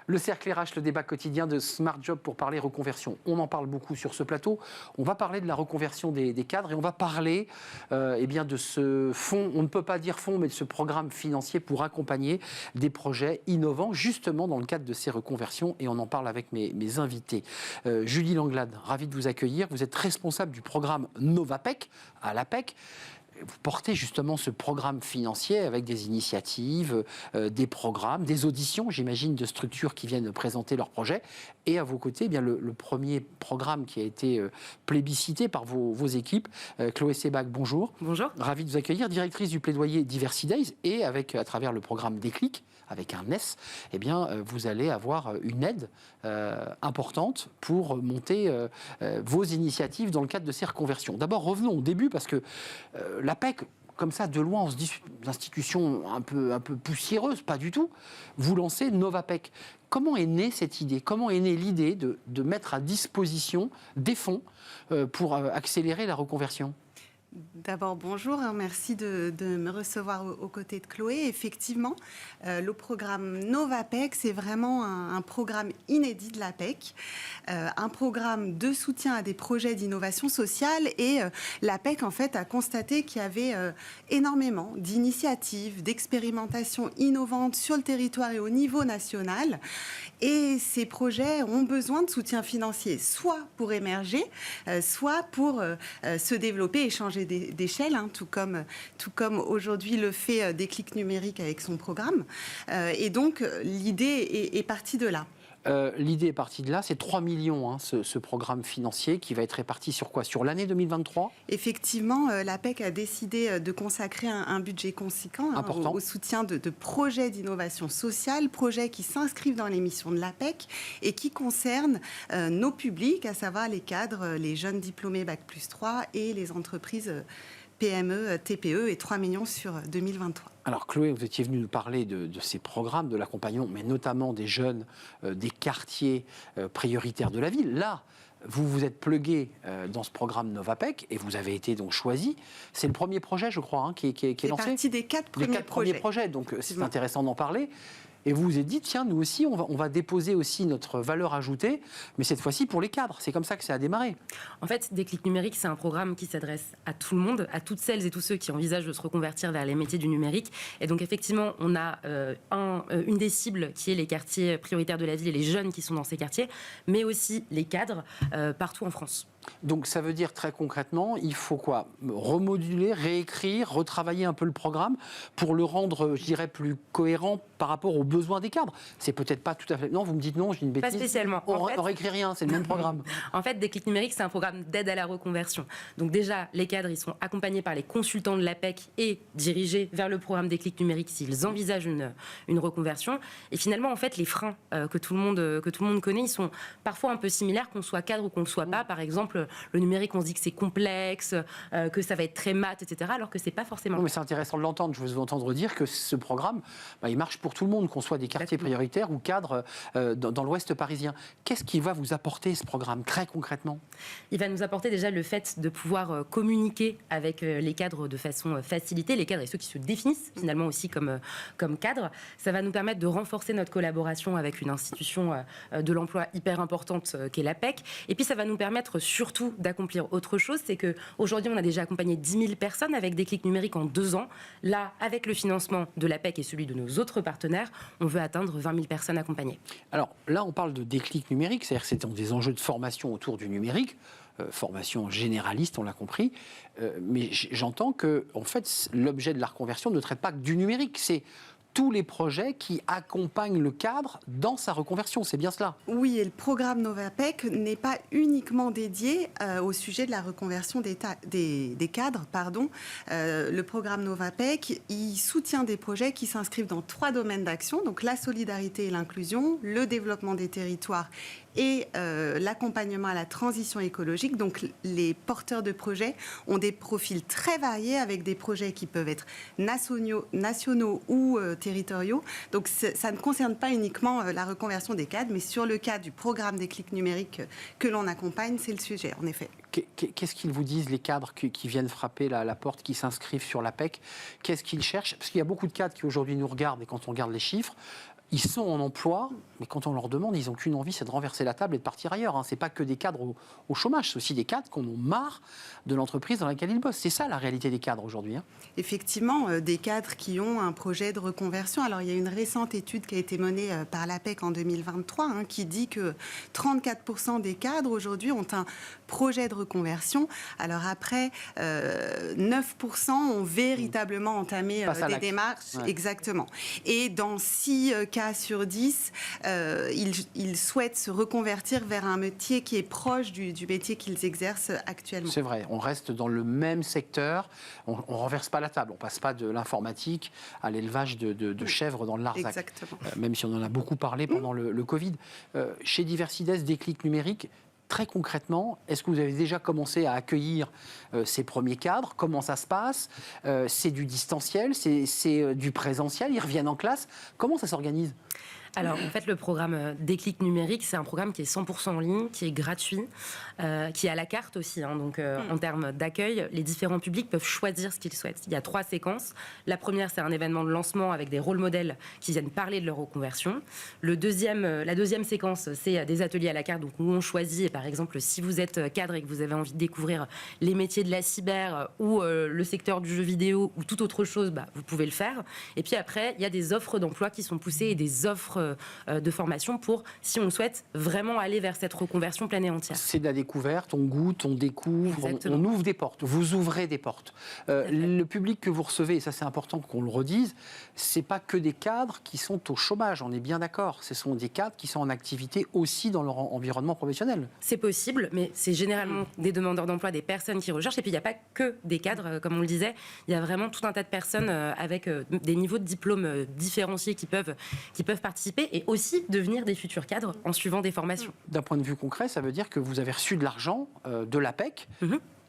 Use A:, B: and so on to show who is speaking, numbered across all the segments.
A: Le cercle RH, le débat quotidien de Smart Job pour parler reconversion. On en parle beaucoup sur ce plateau. On va parler de la reconversion des cadres et on va parler bien de ce fonds, on ne peut pas dire fonds, mais de ce programme financier pour accompagner des projets innovants, justement dans le cadre de ces reconversions. Et on en parle avec mes invités. Julie Langlade, ravie de vous accueillir. Vous êtes responsable du programme Novapec à l'APEC. Vous portez justement ce programme financier avec des initiatives, des programmes, des auditions, j'imagine, de structures qui viennent présenter leurs projets. Et à vos côtés, eh bien, le premier programme qui a été plébiscité par vos équipes. Chloé Sebag, bonjour.
B: Bonjour.
A: Ravie de vous accueillir, directrice du plaidoyer Diversity Days. Et à travers le programme Déclic, avec un S, eh bien, vous allez avoir une aide importante pour monter vos initiatives dans le cadre de ces reconversions. D'abord, revenons au début, parce que l'APEC, comme ça, de loin, on se dit une institution un peu poussiéreuse, pas du tout. Vous lancez Novapec. Comment est née cette idée? Comment est née l'idée de mettre à disposition des fonds pour accélérer la reconversion?
C: D'abord, bonjour, merci de me recevoir aux côtés de Chloé. Effectivement, le programme Novapec, c'est vraiment un programme inédit de l'APEC, un programme de soutien à des projets d'innovation sociale. Et l'APEC, en fait, a constaté qu'il y avait énormément d'initiatives, d'expérimentations innovantes sur le territoire et au niveau national. Et ces projets ont besoin de soutien financier, soit pour émerger, soit pour se développer et changer d'échelle, hein, tout comme aujourd'hui le fait Déclic numérique avec son programme. Et donc, l'idée est partie de là.
A: L'idée est partie de là, c'est 3 millions, hein, ce programme financier qui va être réparti sur quoi? Sur l'année 2023?
C: Effectivement, l'APEC a décidé de consacrer un budget conséquent au soutien de projets d'innovation sociale, projets qui s'inscrivent dans les missions de l'APEC et qui concernent nos publics, à savoir les cadres, les jeunes diplômés Bac+3 et les entreprises PME, TPE, et 3 millions sur 2023.
A: Alors Chloé, vous étiez venue nous parler de ces programmes, de l'accompagnement, mais notamment des jeunes, des quartiers prioritaires de la ville. Là, vous vous êtes plugué dans ce programme Novapec et vous avez été donc choisi. C'est le premier projet, je crois, hein, qui est lancé.
C: C'est partie des 4 premiers projets.
A: Donc c'est intéressant d'en parler. Et vous vous êtes dit, tiens, nous aussi, on va déposer aussi notre valeur ajoutée, mais cette fois-ci pour les cadres. C'est comme ça que ça a démarré.
B: En fait, Déclic numérique, c'est un programme qui s'adresse à tout le monde, à toutes celles et tous ceux qui envisagent de se reconvertir vers les métiers du numérique. Et donc, effectivement, on a une des cibles qui est les quartiers prioritaires de la ville et les jeunes qui sont dans ces quartiers, mais aussi les cadres partout en France.
A: Donc ça veut dire très concrètement, il faut quoi? Remoduler, réécrire, retravailler un peu le programme pour le rendre, je dirais, plus cohérent par rapport aux besoins des cadres. C'est peut-être pas tout à fait... Non, vous me dites non, je dis une bêtise.
B: Pas spécialement.
A: On réécrit rien, c'est le même programme.
B: En fait, Déclic numérique, c'est un programme d'aide à la reconversion. Donc déjà, les cadres, ils sont accompagnés par les consultants de l'APEC et dirigés vers le programme Déclic numérique s'ils envisagent une reconversion. Et finalement, en fait, les freins que tout le monde connaît, ils sont parfois un peu similaires, qu'on soit cadre ou qu'on ne le soit pas. Par exemple, le numérique, on se dit que c'est complexe, que ça va être très maths, etc., alors que c'est pas forcément.
A: Non, mais c'est intéressant de l'entendre. Je veux vous entendre dire que ce programme, il marche pour tout le monde, qu'on soit des quartiers prioritaires ou cadres dans l'Ouest parisien. Qu'est-ce qui va vous apporter ce programme, très concrètement?
B: Il va nous apporter déjà le fait de pouvoir communiquer avec les cadres de façon facilitée, les cadres et ceux qui se définissent finalement aussi comme cadres. Ça va nous permettre de renforcer notre collaboration avec une institution de l'emploi hyper importante qu'est l'APEC. Et puis ça va nous permettre surtout d'accomplir autre chose, c'est qu'aujourd'hui on a déjà accompagné 10 000 personnes avec Déclic numérique en 2 ans. Là, avec le financement de l'APEC et celui de nos autres partenaires, on veut atteindre 20 000 personnes accompagnées.
A: Alors là, on parle de Déclic numérique, c'est-à-dire que c'est des enjeux de formation autour du numérique, formation généraliste, on l'a compris, mais j'entends que en fait, l'objet de la reconversion ne traite pas que du numérique, c'est tous les projets qui accompagnent le cadre dans sa reconversion, c'est bien cela?
C: Oui, et le programme Novapec n'est pas uniquement dédié au sujet de la reconversion des cadres. Le programme Novapec, il soutient des projets qui s'inscrivent dans 3 domaines d'action, donc la solidarité et l'inclusion, le développement des territoires et l'accompagnement à la transition écologique. Donc les porteurs de projets ont des profils très variés avec des projets qui peuvent être nationaux ou territoriaux. Donc ça ne concerne pas uniquement la reconversion des cadres, mais sur le cas du programme Déclic numérique que l'on accompagne, c'est le sujet, en effet.
A: Qu'est-ce qu'ils vous disent, les cadres qui viennent frapper la porte, qui s'inscrivent sur l'APEC? Qu'est-ce qu'ils cherchent? Parce qu'il y a beaucoup de cadres qui aujourd'hui nous regardent, et quand on regarde les chiffres, Ils sont en emploi, mais quand on leur demande, ils n'ont qu'une envie, c'est de renverser la table et de partir ailleurs. Ce n'est pas que des cadres au chômage, c'est aussi des cadres qui en ont marre de l'entreprise dans laquelle ils bossent. C'est ça la réalité des cadres aujourd'hui.
C: Effectivement, des cadres qui ont un projet de reconversion. Alors, il y a une récente étude qui a été menée par l'APEC en 2023 qui dit que 34% des cadres aujourd'hui ont un projet de reconversion. Alors après, 9% ont véritablement entamé des démarches.
A: Ouais.
C: Exactement. Et dans 6 cas sur 10, ils souhaitent se reconvertir vers un métier qui est proche du métier qu'ils exercent actuellement.
A: C'est vrai, on reste dans le même secteur, on ne renverse pas la table, on ne passe pas de l'informatique à l'élevage de chèvres dans le Larzac.
C: Exactement.
A: Même si on en a beaucoup parlé pendant le Covid. Chez Diversides, Déclic Numérique, très concrètement, est-ce que vous avez déjà commencé à accueillir ces premiers cadres? Comment ça se passe? C'est du distanciel, c'est du présentiel, ils reviennent en classe. Comment ça s'organise?
B: Alors, en fait, le programme Déclic Numérique, c'est un programme qui est 100% en ligne, qui est gratuit, qui est à la carte aussi. Donc, en termes d'accueil, les différents publics peuvent choisir ce qu'ils souhaitent. Il y a 3 séquences. La première, c'est un événement de lancement avec des rôles modèles qui viennent parler de leur reconversion. La deuxième séquence, c'est des ateliers à la carte, donc où on choisit. Et par exemple, si vous êtes cadre et que vous avez envie de découvrir les métiers de la cyber ou le secteur du jeu vidéo ou toute autre chose, vous pouvez le faire. Et puis après, il y a des offres d'emploi qui sont poussées et des offres de formation pour, si on souhaite, vraiment aller vers cette reconversion pleine et entière.
A: C'est de la découverte, on goûte, on découvre, on ouvre des portes, vous ouvrez des portes. Le public que vous recevez, et ça c'est important qu'on le redise, c'est pas que des cadres qui sont au chômage, on est bien d'accord, ce sont des cadres qui sont en activité aussi dans leur environnement professionnel.
B: C'est possible, mais c'est généralement des demandeurs d'emploi, des personnes qui recherchent, et puis il n'y a pas que des cadres, comme on le disait, il y a vraiment tout un tas de personnes avec des niveaux de diplôme différenciés qui peuvent participer et aussi devenir des futurs cadres en suivant des formations.
A: D'un point de vue concret, ça veut dire que vous avez reçu de l'argent de l'APEC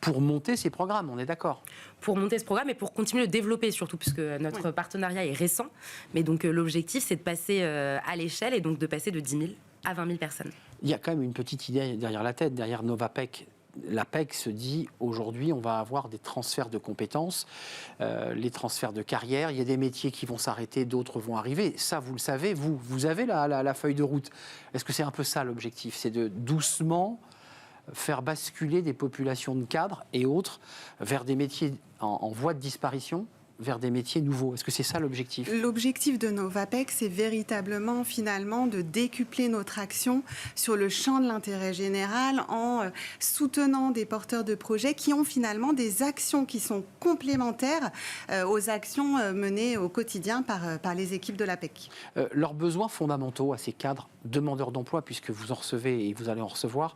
A: pour monter ces programmes, on est d'accord?
B: Pour monter ce programme et pour continuer de le développer, surtout puisque notre partenariat est récent. Mais donc l'objectif, c'est de passer à l'échelle et donc de passer de 10 000 à 20 000 personnes.
A: Il y a quand même une petite idée derrière la tête, derrière Novapec. L'APEC se dit, aujourd'hui, on va avoir des transferts de compétences, les transferts de carrière. Il y a des métiers qui vont s'arrêter, d'autres vont arriver. Ça, vous le savez, vous avez la feuille de route. Est-ce que c'est un peu ça l'objectif? C'est de doucement faire basculer des populations de cadres et autres vers des métiers en voie de disparition, vers des métiers nouveaux. Est-ce que c'est ça l'objectif?
C: L'objectif de Novapec, c'est véritablement finalement de décupler notre action sur le champ de l'intérêt général en soutenant des porteurs de projets qui ont finalement des actions qui sont complémentaires aux actions menées au quotidien par les équipes de l'APEC.
A: Leurs besoins fondamentaux à ces cadres demandeurs d'emploi, puisque vous en recevez et vous allez en recevoir,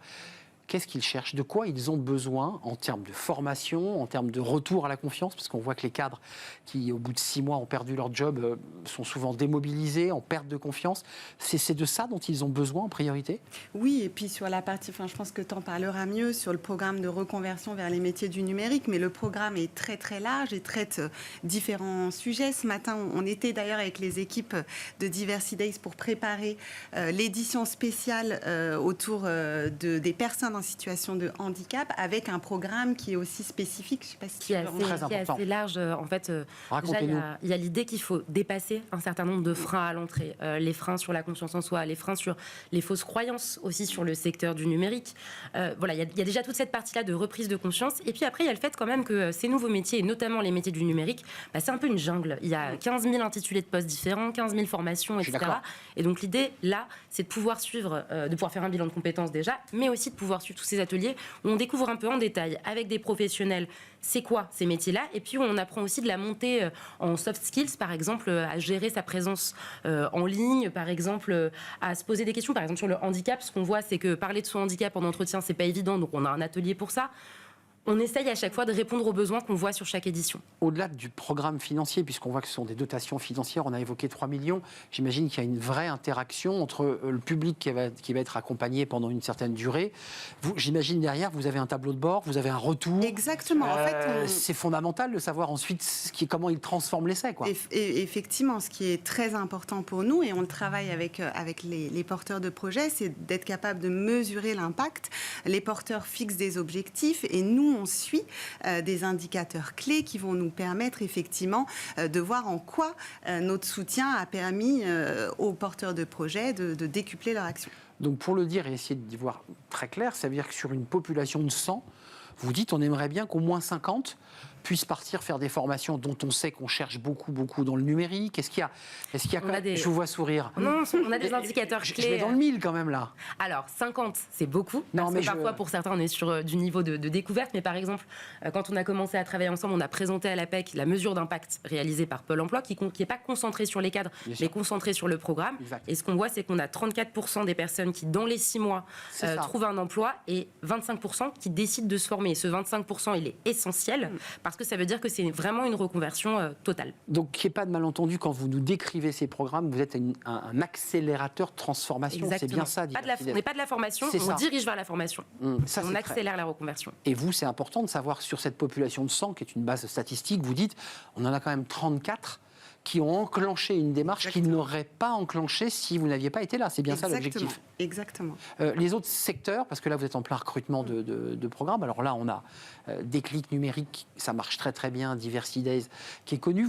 A: qu'est-ce qu'ils cherchent? De quoi ils ont besoin en termes de formation, en termes de retour à la confiance? Parce qu'on voit que les cadres qui, au bout de 6 mois, ont perdu leur job, sont souvent démobilisés, en perte de confiance. C'est de ça dont ils ont besoin en priorité?
C: Oui, et puis sur la partie, je pense que tu en parleras mieux sur le programme de reconversion vers les métiers du numérique, mais le programme est très très large et traite différents sujets. Ce matin, on était d'ailleurs avec les équipes de Diversidays pour préparer l'édition spéciale autour des personnes en situation de handicap, avec un programme qui est aussi spécifique. Je sais pas si
B: qui est assez large. En fait, déjà, il y a l'idée qu'il faut dépasser un certain nombre de freins à l'entrée. Les freins sur la confiance en soi, les freins sur les fausses croyances aussi sur le secteur du numérique. Voilà, il y a déjà toute cette partie-là de reprise de conscience. Et puis après, il y a le fait quand même que ces nouveaux métiers, et notamment les métiers du numérique, c'est un peu une jungle. Il y a 15 000 intitulés de postes différents, 15 000 formations, etc. Et donc l'idée, là, c'est de pouvoir suivre, de pouvoir faire un bilan de compétences déjà, mais aussi de pouvoir suivre tous ces ateliers où on découvre un peu en détail avec des professionnels c'est quoi ces métiers-là, et puis on apprend aussi de la montée en soft skills, par exemple à gérer sa présence en ligne, par exemple à se poser des questions, par exemple sur le handicap. Ce qu'on voit, c'est que parler de son handicap en entretien, c'est pas évident, donc on a un atelier pour ça. On essaye à chaque fois de répondre aux besoins qu'on voit sur chaque édition.
A: Au-delà du programme financier, puisqu'on voit que ce sont des dotations financières, on a évoqué 3 millions, j'imagine qu'il y a une vraie interaction entre le public qui va être accompagné pendant une certaine durée. J'imagine derrière, vous avez un tableau de bord, vous avez un retour.
C: Exactement. En fait,
A: c'est fondamental de savoir ensuite comment ils transforment l'essai.
C: Effectivement, ce qui est très important pour nous, et on le travaille avec les porteurs de projets, c'est d'être capable de mesurer l'impact. Les porteurs fixent des objectifs et nous, on suit des indicateurs clés qui vont nous permettre effectivement de voir en quoi notre soutien a permis aux porteurs de projets de décupler leur action.
A: Donc pour le dire et essayer d'y voir très clair, ça veut dire que sur une population de 100, vous dites on aimerait bien qu'au moins 50 puissent partir faire des formations dont on sait qu'on cherche beaucoup dans le numérique. Est-ce qu'il y a Je vous vois sourire.
B: Non, on a des indicateurs clés.
A: Je vais dans le 1000 quand même là.
B: Alors 50, c'est beaucoup. Parce que parfois pour certains on est sur du niveau de découverte. Mais par exemple, quand on a commencé à travailler ensemble, on a présenté à l'APEC la mesure d'impact réalisée par Pôle Emploi, qui n'est pas concentrée sur les cadres, mais concentrée sur le programme.
A: Exact.
B: Et ce qu'on voit, c'est qu'on a 34% des personnes qui, dans les 6 mois, trouvent un emploi et 25% qui décident de se former. Et ce 25%, il est essentiel parce que ça veut dire que c'est vraiment une reconversion totale.
A: Donc, qu'il n'y ait pas de malentendu, quand vous nous décrivez ces programmes, vous êtes un accélérateur de transformation.
B: Exactement.
A: C'est bien ça.
B: On n'est pas de la formation, on dirige vers la formation. On accélère la reconversion.
A: Et vous, c'est important de savoir sur cette population de 100, qui est une base statistique, vous dites, on en a quand même 34 qui ont enclenché une démarche qu'ils n'auraient pas enclenchée si vous n'aviez pas été là. C'est bien ça l'objectif.
C: Exactement.
A: Les autres secteurs, parce que là vous êtes en plein recrutement de programmes, alors là on a Déclic numérique, ça marche très bien, Diversity Days qui est connu.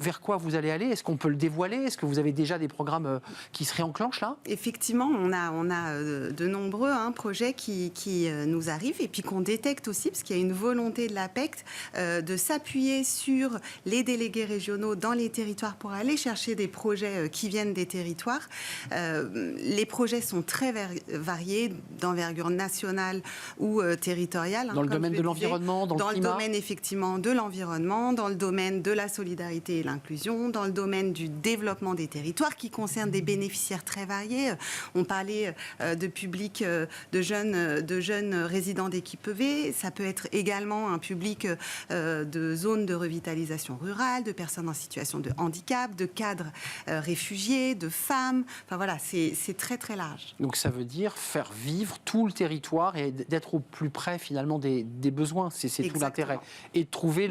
A: Vers quoi vous allez aller? Est-ce qu'on peut le dévoiler? Est-ce que vous avez déjà des programmes qui se réenclenchent là?
C: Effectivement, on a de nombreux projets qui nous arrivent et puis qu'on détecte aussi, parce qu'il y a une volonté de l'APEC de s'appuyer sur les délégués régionaux dans les territoires pour aller chercher des projets qui viennent des territoires. Les projets sont très variés, d'envergure nationale ou territoriale.
A: Dans le domaine de l'environnement, dans le climat?
C: Dans le domaine effectivement de l'environnement, dans le domaine de la solidarité et l'inclusion, dans le domaine du développement des territoires qui concerne des bénéficiaires très variés. On parlait de public de jeunes résidents d'équipe EV. Ça peut être également un public de zones de revitalisation rurale, de personnes en situation de handicap, de cadres réfugiés, de femmes. Enfin voilà, c'est très large.
A: Donc ça veut dire faire vivre tout le territoire et d'être au plus près finalement des besoins. C'est tout l'intérêt. Et de trouver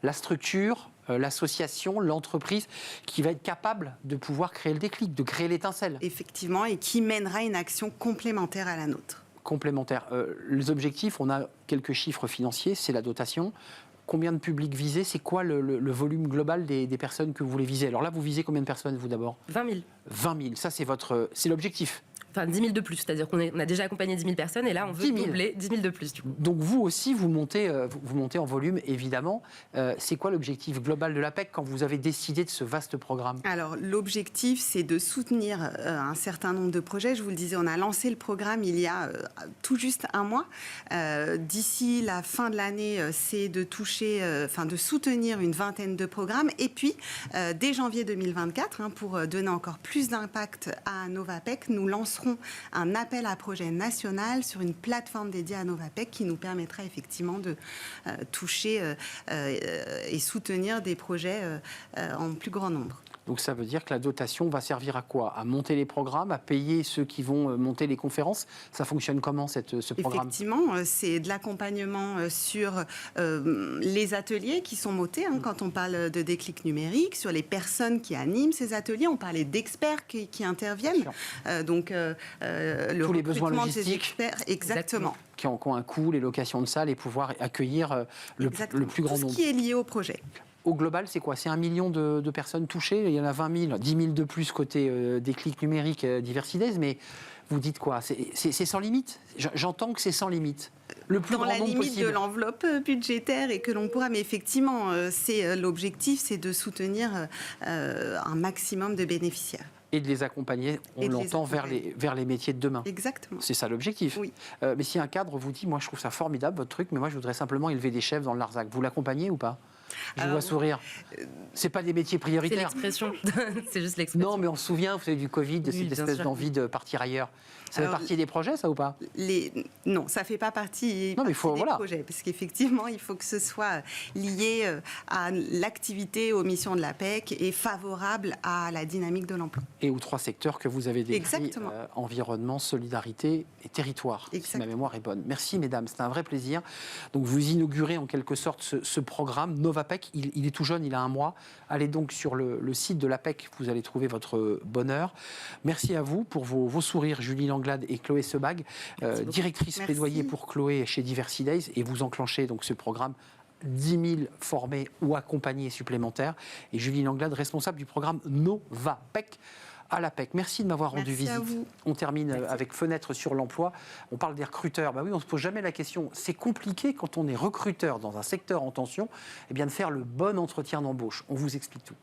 A: la structure, l'association, l'entreprise qui va être capable de pouvoir créer le déclic, de créer l'étincelle.
C: Effectivement, et qui mènera une action complémentaire à la nôtre.
A: Complémentaire. Les objectifs, on a quelques chiffres financiers, c'est la dotation. Combien de publics visés? C'est quoi le volume global des personnes que vous voulez viser? Alors là, vous visez combien de personnes, vous, d'abord?
B: 20 000.
A: 20 000, ça c'est l'objectif.
B: Enfin, 10 000 de plus, c'est-à-dire qu'on a déjà accompagné 10 000 personnes et là, on veut doubler 10 000 de plus. Du coup.
A: Donc vous aussi, vous montez en volume, évidemment. C'est quoi l'objectif global de l'APEC quand vous avez décidé de ce vaste programme?
C: Alors, l'objectif, c'est de soutenir un certain nombre de projets. Je vous le disais, on a lancé le programme il y a tout juste un mois. D'ici la fin de l'année, c'est de soutenir une vingtaine de programmes. Et puis, dès janvier 2024, pour donner encore plus d'impact à Novapec, nous lancerons un appel à projet national sur une plateforme dédiée à Novapec qui nous permettra effectivement de toucher et soutenir des projets en plus grand nombre.
A: Donc ça veut dire que la dotation va servir à quoi? À monter les programmes, à payer ceux qui vont monter les conférences? Ça fonctionne comment ce programme?
C: Effectivement, c'est de l'accompagnement sur les ateliers qui sont montés, quand on parle de déclic numérique, sur les personnes qui animent ces ateliers. On parlait d'experts qui interviennent. Donc
A: tous les besoins logistiques.
C: Exactement.
A: Qui ont un coût, les locations de salles et pouvoir accueillir le plus grand nombre.
C: Tout ce qui est lié au projet.
A: Au global, c'est quoi? C'est 1 million de personnes touchées. Il y en a 20 000, 10 000 de plus côté déclic numérique, Diversity Days. Mais vous dites quoi? C'est sans limite? J'entends que c'est sans limite. Le plus grand nombre possible. Dans la limite
C: de l'enveloppe budgétaire et que l'on pourra. Mais effectivement, l'objectif, c'est de soutenir un maximum de bénéficiaires.
A: Et de les accompagner, on l'entend, vers les métiers de demain.
C: Exactement.
A: C'est ça l'objectif.
C: Oui.
A: Mais si un cadre vous dit, moi je trouve ça formidable votre truc, mais moi je voudrais simplement élever des chefs dans le Larzac, vous l'accompagnez ou pas? Je vous vois sourire. C'est pas des métiers prioritaires.
B: C'est l'expression. C'est juste l'expression.
A: Non, mais on se souvient, vous savez, du Covid, de cette espèce d'envie de partir ailleurs. Ça fait partie des projets, ça, ou pas?
C: Non, ça ne fait pas partie, des projets. Parce qu'effectivement, il faut que ce soit lié à l'activité, aux missions de l'APEC et favorable à la dynamique de l'emploi.
A: Et aux 3 secteurs que vous avez décrits, environnement, solidarité et territoire, si ma mémoire est bonne. Merci, mesdames, c'était un vrai plaisir. Donc, vous inaugurez en quelque sorte ce programme Novapec. Il est tout jeune, il a 1 mois. Allez donc sur le site de l'APEC, vous allez trouver votre bonheur. Merci à vous pour vos sourires, Julie Langlais. Anglade et Chloé Sebag, directrice plaidoyer pour Chloé chez Diversity Days, et vous enclenchez donc ce programme 10 000 formés ou accompagnés supplémentaires. Et Julie Anglade, responsable du programme NovaPEC à l'APEC. Merci de m'avoir rendu visite. On termine avec Fenêtre sur l'emploi. On parle des recruteurs. Bah oui, on ne se pose jamais la question. C'est compliqué quand on est recruteur dans un secteur en tension, eh bien de faire le bon entretien d'embauche. On vous explique tout.